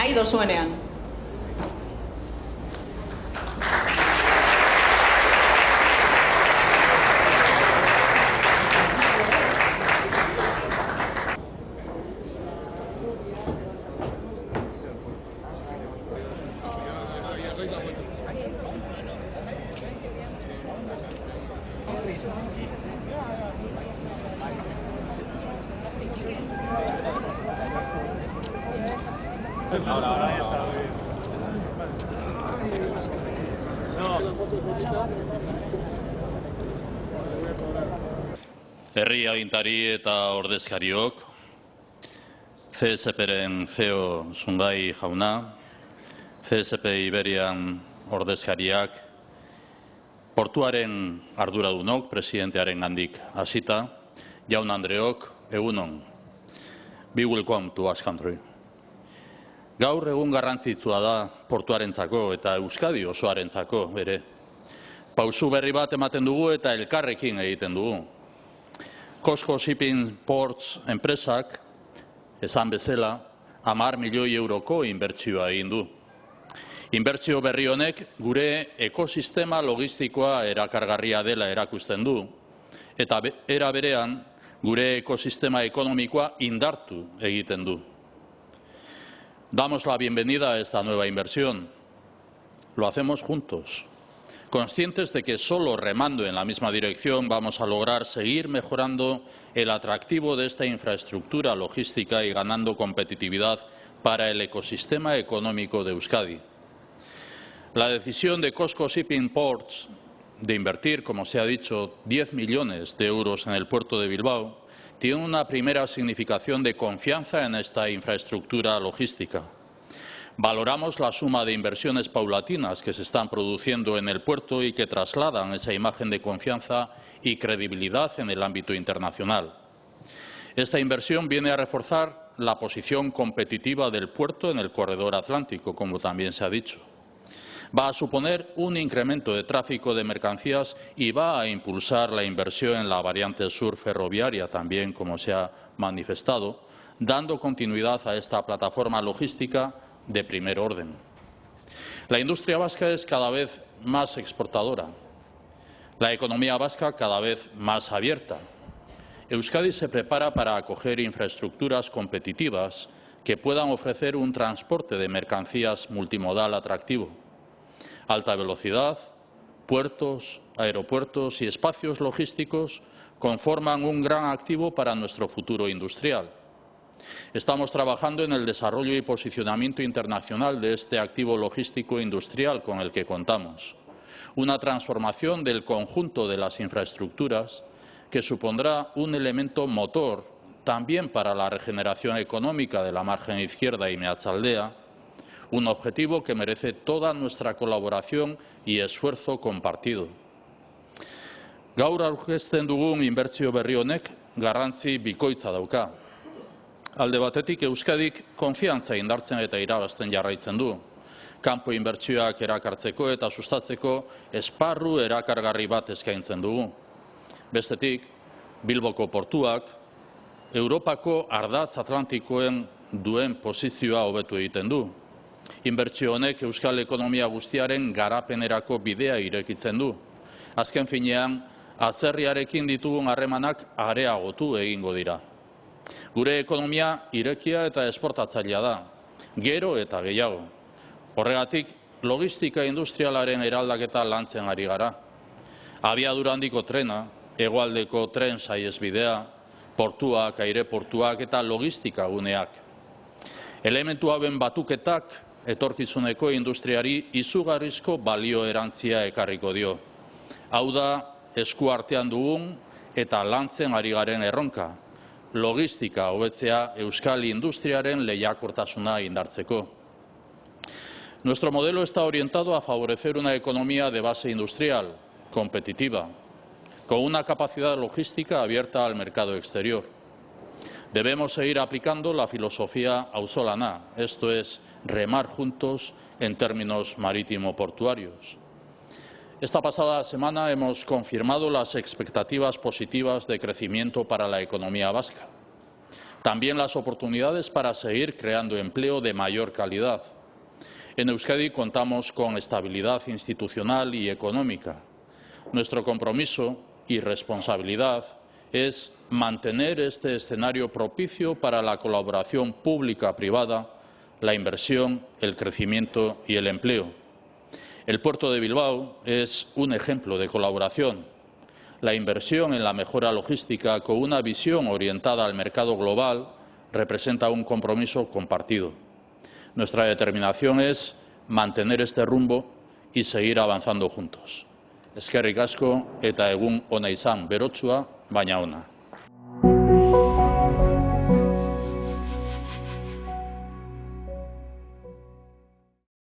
nahi dozuenean. Ahora ya está. Herri agintari eta ordezkariok, CSPren CEO Sungai jauna, CSP Iberian ordezkariak, portuaren arduradunok, presidentearen gandik hasita, jaun Andreok, egunon. Be welcome to Basque Country. Gaur egun garrantzitsua da portuarentzako eta Euskadi osoarentzako ere. Pausu berri bat ematen dugu eta elkarrekin egiten dugu. COSCO Shipping Ports enpresak, esan bezala, 10 milioi euroko inbertsioa egin du. Inbertsio berri honek gure ekosistema logistikoa erakargarria dela erakusten du, eta era berean gure ekosistema ekonomikoa indartu egiten du. Damos la bienvenida a esta nueva inversión. Lo hacemos juntos, conscientes de que solo remando en la misma dirección vamos a lograr seguir mejorando el atractivo de esta infraestructura logística y ganando competitividad para el ecosistema económico de Euskadi. La decisión de COSCO Shipping Ports de invertir, como se ha dicho, 10 millones de euros en el puerto de Bilbao tiene una primera significación de confianza en esta infraestructura logística. Valoramos la suma de inversiones paulatinas que se están produciendo en el puerto y que trasladan esa imagen de confianza y credibilidad en el ámbito internacional. Esta inversión viene a reforzar la posición competitiva del puerto en el corredor atlántico, como también se ha dicho. Va a suponer un incremento de tráfico de mercancías y va a impulsar la inversión en la variante sur ferroviaria también, como se ha manifestado, dando continuidad a esta plataforma logística de primer orden. La industria vasca es cada vez más exportadora, la economía vasca cada vez más abierta. Euskadi se prepara para acoger infraestructuras competitivas que puedan ofrecer un transporte de mercancías multimodal atractivo. Alta velocidad, puertos, aeropuertos y espacios logísticos conforman un gran activo para nuestro futuro industrial. Estamos trabajando en el desarrollo y posicionamiento internacional de este activo logístico industrial con el que contamos. Una transformación del conjunto de las infraestructuras que supondrá un elemento motor también para la regeneración económica de la margen izquierda y Meatzaldea, un objetivo que merece toda nuestra colaboración y esfuerzo compartido. Gaur aurkezten dugun inbertsio berri honek garrantzi bikoitza dauka. Alde batetik Euskadik konfiantza indartzen eta irabazten jarraitzen du. Kanpo inbertsioak erakartzeko eta sustatzeko esparru erakargarri bat eskaintzen dugu. Bestetik, Bilboko portuak Europako ardatz atlantikoen duen posizioa hobetu egiten du. Inbertsio honek euskal ekonomia guztiaren garapenerako bidea irekitzen du. Azken finean, atzerriarekin ditugun harremanak areagotu egingo dira. Gure ekonomia irekia eta esportatzailea da, gero eta gehiago. Horregatik, logistika industrialaren eraldaketa lantzen ari gara. Abiadura handiko trena, hegoaldeko tren saihesbidea, portuak, aireportuak eta logistika guneak. Elementu hauen batuketak etorkizuneko industriari izugarrizko balio erantzia ekarriko dio. Hau da, esku artean dugun eta lantzen ari garen erronka. Logistika hobetzea euskal industriaren lehiakortasuna indartzeko. Nuestro modelo está orientado a favorecer una economía de base industrial, competitiva, con una capacidad logística abierta al mercado exterior. Debemos seguir aplicando la filosofía auzolana, esto es, remar juntos en términos marítimo-portuarios. Esta pasada semana hemos confirmado las expectativas positivas de crecimiento para la economía vasca. También las oportunidades para seguir creando empleo de mayor calidad. En Euskadi contamos con estabilidad institucional y económica. Nuestro compromiso y responsabilidad es mantener este escenario propicio para la colaboración pública-privada, la inversión, el crecimiento y el empleo. El puerto de Bilbao es un ejemplo de colaboración. La inversión en la mejora logística con una visión orientada al mercado global representa un compromiso compartido. Nuestra determinación es mantener este rumbo y seguir avanzando juntos. Eskerrik asko eta egun ona izan berotsua, baina ona.